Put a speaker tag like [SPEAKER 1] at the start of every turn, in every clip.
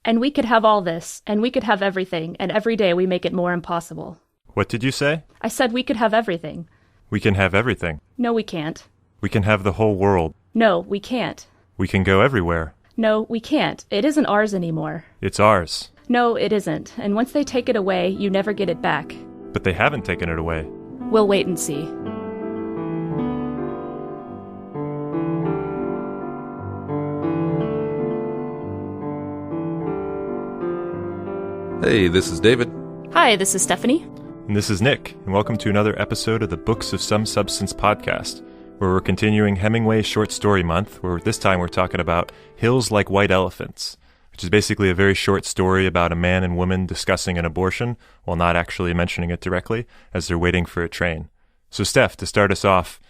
[SPEAKER 1] And we could have all this, and we could have everything, and every day we make it more impossible.
[SPEAKER 2] What did you say?
[SPEAKER 1] I said we could have everything.
[SPEAKER 2] We can have everything.
[SPEAKER 1] No, we can't.
[SPEAKER 2] We can have the whole world.
[SPEAKER 1] No, we can't.
[SPEAKER 2] We can go everywhere.
[SPEAKER 1] No, we can't. It isn't ours anymore.
[SPEAKER 2] It's ours.
[SPEAKER 1] No, it isn't. And once they take it away, you never get it back.
[SPEAKER 2] But they haven't taken it away.
[SPEAKER 1] We'll wait and see.
[SPEAKER 3] Hey, this is David.
[SPEAKER 1] Hi, this is Stephanie.
[SPEAKER 2] And this is Nick, and welcome to another episode of the Books of Some Substance podcast, where we're continuing Hemingway Short Story Month, where this time we're talking about Hills Like White Elephants, which is basically a very short story about a man and woman discussing an abortion while not actually mentioning it directly as they're waiting for a train. So Steph, to start us off,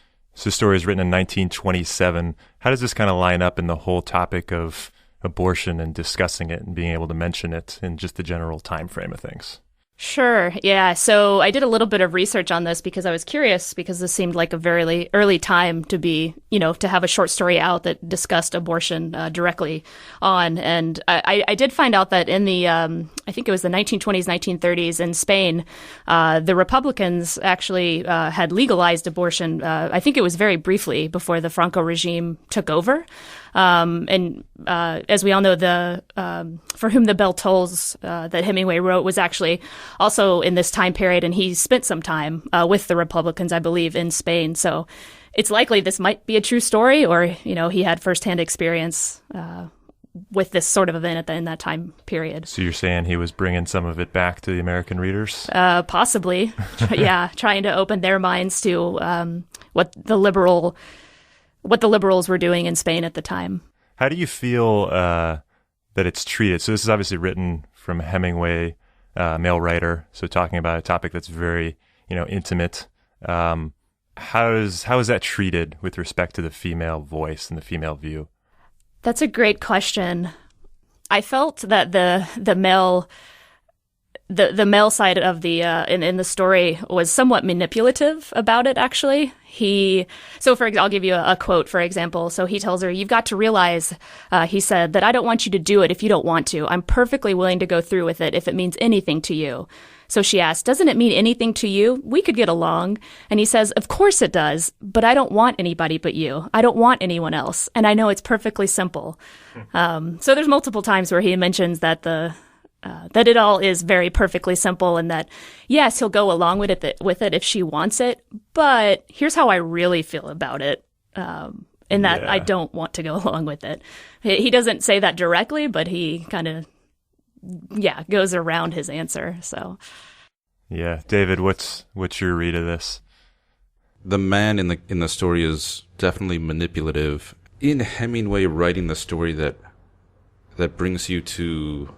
[SPEAKER 2] this story is written in 1927. How does this kind of line up in the whole topic of abortion and discussing it and being able to mention it in just the general time frame of things?
[SPEAKER 1] Sure. Yeah. So I did a little bit of research on this because I was curious, because this seemed like a very early time to be, to have a short story out that discussed abortion directly on. And I did find out that in the, I think it was the 1920s, 1930s in Spain, the Republicans actually had legalized abortion. I think it was very briefly before the Franco regime took over. And as we all know, the For Whom the Bell Tolls that Hemingway wrote was actually also in this time period, and he spent some time with the Republicans, I believe, in Spain. So it's likely this might be a true story, or he had firsthand experience with this sort of event in that time period.
[SPEAKER 2] So you're saying he was bringing some of it back to the American readers?
[SPEAKER 1] Possibly, yeah, trying to open their minds to what the liberals were doing in Spain at the time.
[SPEAKER 2] How do you feel that it's treated? So this is obviously written from Hemingway, male writer, so talking about a topic that's very, intimate. How is that treated with respect to the female voice and the female view?
[SPEAKER 1] That's a great question. I felt that the male side of the in the story was somewhat manipulative about it, actually. I'll give you a quote, for example. So he tells her, "You've got to realize," he said, "that I don't want you to do it if you don't want to. I'm perfectly willing to go through with it if it means anything to you." So she asked, "Doesn't it mean anything to you? We could get along." And he says, "Of course it does, but I don't want anybody but you. I don't want anyone else. And I know it's perfectly simple." So there's multiple times where he mentions that that it all is very perfectly simple, and that, yes, he'll go along with it if she wants it, but here's how I really feel about it, in that I don't want to go along with it. He doesn't say that directly, but he kind of, goes around his answer. So,
[SPEAKER 2] yeah, David, what's your read of this?
[SPEAKER 3] The man in the story is definitely manipulative. In Hemingway writing the story that brings you to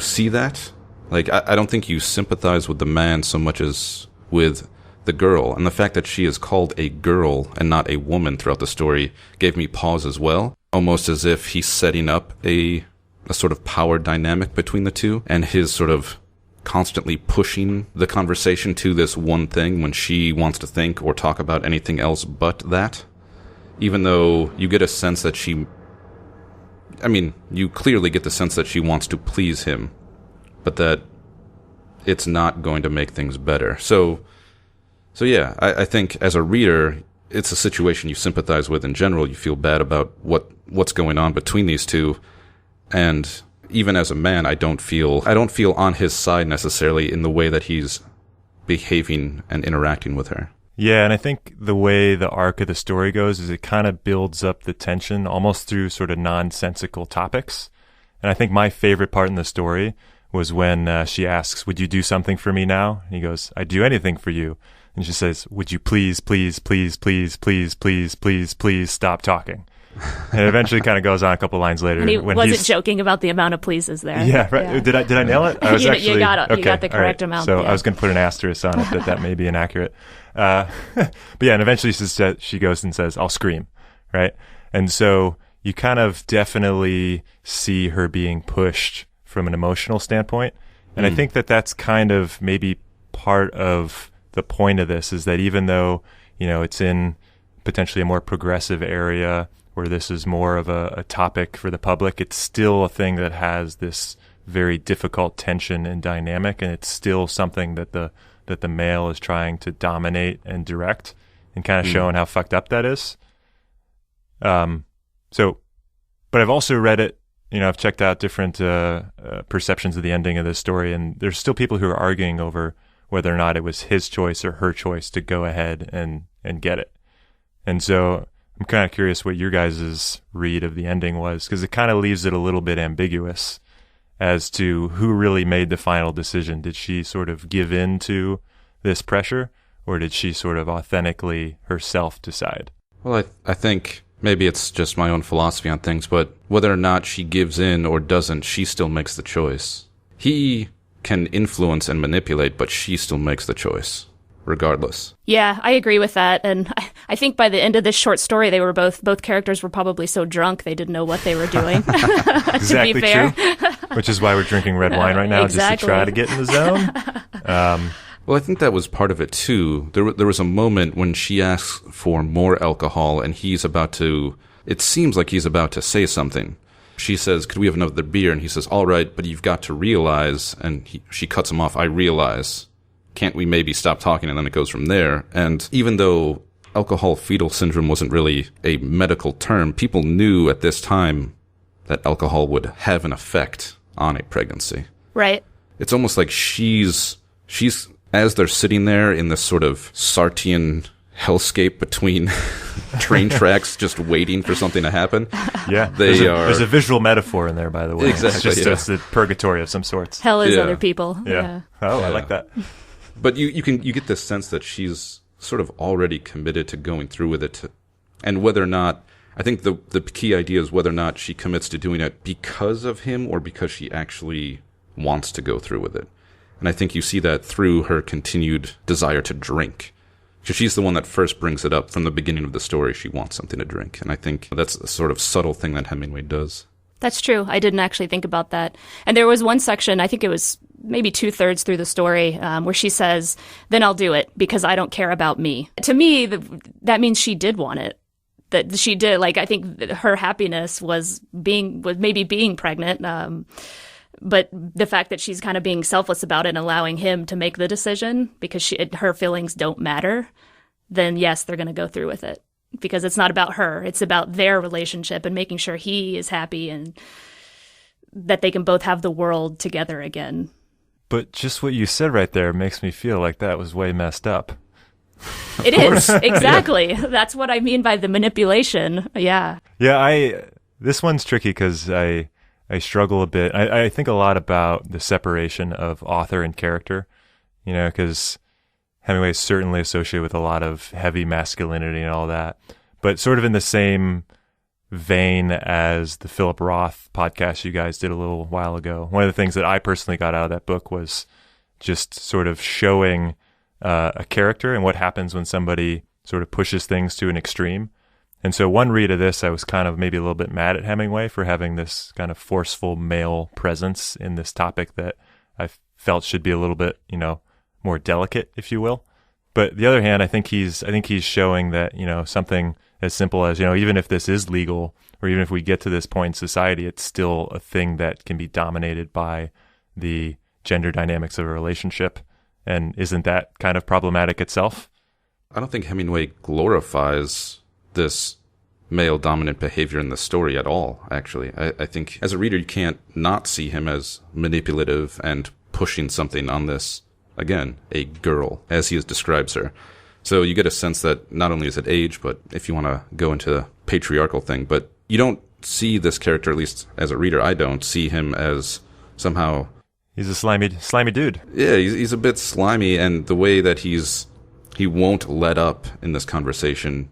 [SPEAKER 3] see that, like, I don't think you sympathize with the man so much as with the girl. And the fact that she is called a girl and not a woman throughout the story gave me pause as well. Almost as if he's setting up a sort of power dynamic between the two, and his sort of constantly pushing the conversation to this one thing when she wants to think or talk about anything else but that. Even though you get a sense that you clearly get the sense that she wants to please him, but that it's not going to make things better. So yeah, I think as a reader, it's a situation you sympathize with in general. You feel bad about what's going on between these two. And even as a man, I don't feel on his side necessarily in the way that he's behaving and interacting with her.
[SPEAKER 2] Yeah, and I think the way the arc of the story goes is it kind of builds up the tension almost through sort of nonsensical topics. And I think my favorite part in the story was when she asks, "Would you do something for me now?" And he goes, "I'd do anything for you." And she says, "Would you please, please, please, please, please, please, please, please stop talking?" And it eventually kind of goes on a couple lines later.
[SPEAKER 1] And he wasn't joking about the amount of pleases there.
[SPEAKER 2] Yeah, right. Yeah. Did I nail it? I was
[SPEAKER 1] you got the correct amount.
[SPEAKER 2] So I was going to put an asterisk on it that may be inaccurate. But yeah, and eventually she goes and says, "I'll scream," right? And so you kind of definitely see her being pushed from an emotional standpoint. And I think that's kind of maybe part of the point of this, is that even though, it's in potentially a more progressive area where this is more of a topic for the public, it's still a thing that has this very difficult tension and dynamic, and it's still something that the male is trying to dominate and direct, and kind of showing how fucked up that is. But I've also read it, I've checked out different perceptions of the ending of this story, and there's still people who are arguing over whether or not it was his choice or her choice to go ahead and get it. And so I'm kind of curious what your guys' read of the ending was, because it kind of leaves it a little bit ambiguous as to who really made the final decision. Did she sort of give in to this pressure, or did she sort of authentically herself decide?
[SPEAKER 3] Well, I think maybe it's just my own philosophy on things, but whether or not she gives in or doesn't, she still makes the choice. He can influence and manipulate, but she still makes the choice, regardless.
[SPEAKER 1] Yeah, I agree with that. And I think by the end of this short story, they were both characters were probably so drunk they didn't know what they were doing.
[SPEAKER 2] Exactly,
[SPEAKER 1] to be fair.
[SPEAKER 2] True. Which is why we're drinking red wine right now,
[SPEAKER 1] exactly.
[SPEAKER 2] Just to try to get in the zone.
[SPEAKER 3] Well, I think that was part of it, too. There was a moment when she asks for more alcohol, and it seems like he's about to say something. She says, "Could we have another beer?" And he says, "All right, but you've got to realize," and she cuts him off, "I realize. Can't we maybe stop talking?" And then it goes from there. And even though alcohol fetal syndrome wasn't really a medical term, people knew at this time that alcohol would have an effect on a pregnancy.
[SPEAKER 1] Right.
[SPEAKER 3] It's almost like she's as they're sitting there in this sort of Sartian hellscape between train tracks, just waiting for something to happen.
[SPEAKER 2] Yeah, there's a visual metaphor in there, by the way.
[SPEAKER 3] Exactly.
[SPEAKER 2] It's a purgatory of some sorts.
[SPEAKER 1] Hell is other people.
[SPEAKER 2] Yeah. Oh, I like that.
[SPEAKER 3] But you get this sense that she's sort of already committed to going through with it, and whether or not, I think the key idea is whether or not she commits to doing it because of him or because she actually wants to go through with it. And I think you see that through her continued desire to drink. Because she's the one that first brings it up from the beginning of the story. She wants something to drink. And I think that's a sort of subtle thing that Hemingway does.
[SPEAKER 1] That's true. I didn't actually think about that. And there was one section, I think it was maybe 2/3 through the story, where she says, "Then I'll do it because I don't care about me." To me, that means she did want it. That she did. Like, I think her happiness was maybe being pregnant. But the fact that she's kind of being selfless about it and allowing him to make the decision because her feelings don't matter, then yes, they're going to go through with it. Because it's not about her. It's about their relationship and making sure he is happy and that they can both have the world together again.
[SPEAKER 2] But just what you said right there makes me feel like that was way messed up.
[SPEAKER 1] It is. Exactly. Yeah. That's what I mean by the manipulation. Yeah.
[SPEAKER 2] Yeah, this one's tricky because I struggle a bit. I think a lot about the separation of author and character, because Hemingway is certainly associated with a lot of heavy masculinity and all that. But sort of in the same vein as the Philip Roth podcast you guys did a little while ago, one of the things that I personally got out of that book was just sort of showing a character and what happens when somebody sort of pushes things to an extreme. And so one read of this, I was kind of maybe a little bit mad at Hemingway for having this kind of forceful male presence in this topic that I felt should be a little bit, more delicate, if you will. But the other hand, I think he's showing that, something as simple as, even if this is legal, or even if we get to this point in society, it's still a thing that can be dominated by the gender dynamics of a relationship. And isn't that kind of problematic itself?
[SPEAKER 3] I don't think Hemingway glorifies this male dominant behavior in the story at all, actually. I think as a reader, you can't not see him as manipulative and pushing something on this, again, a girl, as he describes her. So you get a sense that not only is it age, but if you want to go into the patriarchal thing, but you don't see this character, at least as a reader, I don't see him as somehow...
[SPEAKER 2] He's a slimy dude.
[SPEAKER 3] Yeah, he's a bit slimy, and the way that he won't let up in this conversation,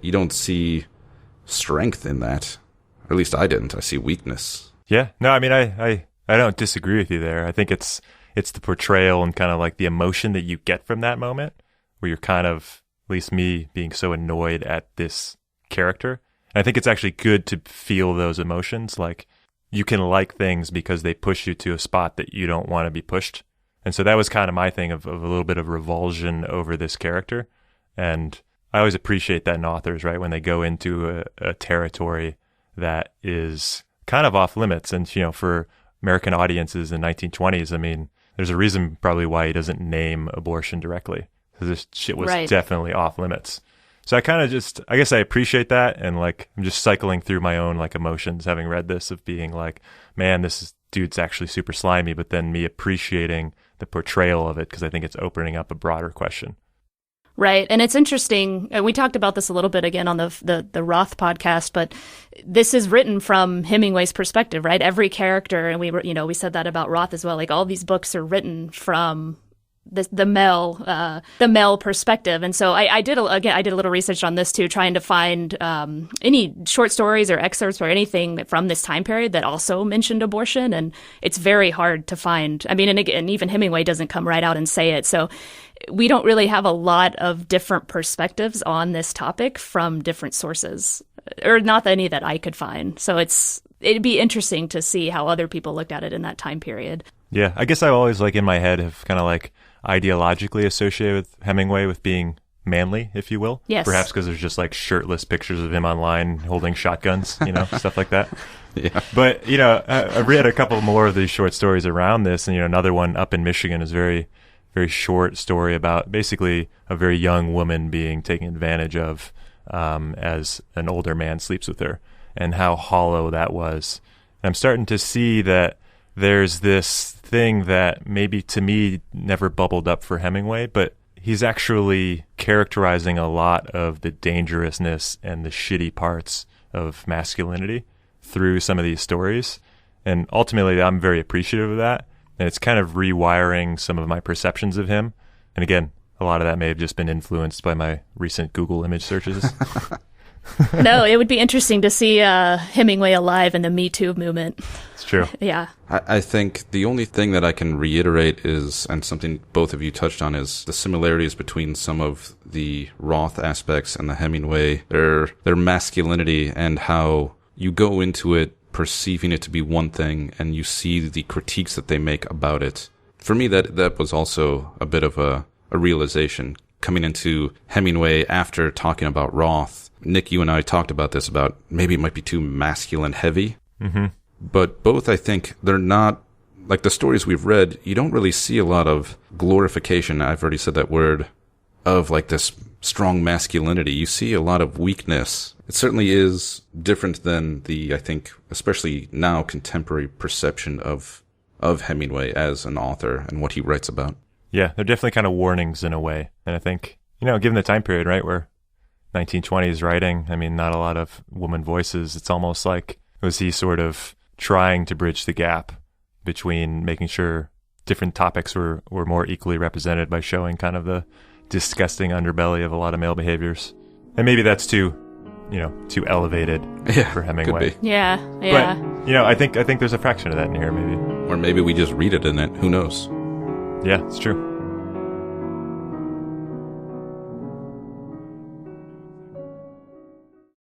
[SPEAKER 3] you don't see strength in that. Or at least I didn't. I see weakness.
[SPEAKER 2] Yeah. No, I mean, I don't disagree with you there. I think it's the portrayal and kind of like the emotion that you get from that moment where you're kind of, at least me, being so annoyed at this character. And I think it's actually good to feel those emotions. Like, you can like things because they push you to a spot that you don't want to be pushed. And so that was kind of my thing of a little bit of revulsion over this character. And I always appreciate that in authors, right? When they go into a territory that is kind of off limits. And, for American audiences in 1920s, I mean, there's a reason probably why he doesn't name abortion directly, because this shit was definitely off limits. So I kind of I guess I appreciate that. And like, I'm just cycling through my own like emotions having read this, of being like, man, dude's actually super slimy, but then me appreciating the portrayal of it, because I think it's opening up a broader question.
[SPEAKER 1] Right. And it's interesting. We talked about this a little bit again on the Roth podcast, but this is written from Hemingway's perspective, right? Every character, and we said that about Roth as well. Like, all these books are written from the male perspective. And so I did a little research on this too, trying to find any short stories or excerpts or anything from this time period that also mentioned abortion. And it's very hard to find. I mean, and even Hemingway doesn't come right out and say it. So we don't really have a lot of different perspectives on this topic from different sources, or not any that I could find. So it'd be interesting to see how other people looked at it in that time period.
[SPEAKER 2] Yeah, I guess I always, like, in my head have kind of like ideologically associated with Hemingway with being manly, if you will.
[SPEAKER 1] Yes.
[SPEAKER 2] Perhaps because there's just like shirtless pictures of him online holding shotguns, stuff like that.
[SPEAKER 3] Yeah.
[SPEAKER 2] But, I read a couple more of these short stories around this, and, another one, Up in Michigan, is very, very short story about basically a very young woman being taken advantage of as an older man sleeps with her, and how hollow that was. And I'm starting to see that there's this thing that maybe to me never bubbled up for Hemingway, but he's actually characterizing a lot of the dangerousness and the shitty parts of masculinity through some of these stories. And ultimately, I'm very appreciative of that. And it's kind of rewiring some of my perceptions of him. And again, a lot of that may have just been influenced by my recent Google image searches.
[SPEAKER 1] No, it would be interesting to see Hemingway alive in the Me Too movement.
[SPEAKER 2] It's true.
[SPEAKER 1] Yeah.
[SPEAKER 3] I think the only thing that I can reiterate is, and something both of you touched on, is the similarities between some of the Roth aspects and the Hemingway, their masculinity, and how you go into it perceiving it to be one thing and you see the critiques that they make about it. For me, that was also a bit of a realization coming into Hemingway after talking about Roth. Nick, you and I talked about this, about maybe it might be too masculine heavy.
[SPEAKER 2] Mm-hmm.
[SPEAKER 3] But both, I think, they're not, like the stories we've read, you don't really see a lot of glorification, I've already said that word, of like this strong masculinity. You see a lot of weakness. It certainly is different than the, I think, especially now, contemporary perception of Hemingway as an author and what he writes about.
[SPEAKER 2] Yeah, they're definitely kind of warnings in a way. And I think, given the time period, right, where 1920s writing, I mean, not a lot of woman voices. It's almost like, was he sort of trying to bridge the gap between making sure different topics were more equally represented by showing kind of the disgusting underbelly of a lot of male behaviors. And maybe that's too elevated for Hemingway.
[SPEAKER 3] Could be.
[SPEAKER 1] Yeah.
[SPEAKER 2] But, I think there's a fraction of that in here, maybe.
[SPEAKER 3] Or maybe we just read it in it. Who knows?
[SPEAKER 2] Yeah, it's true.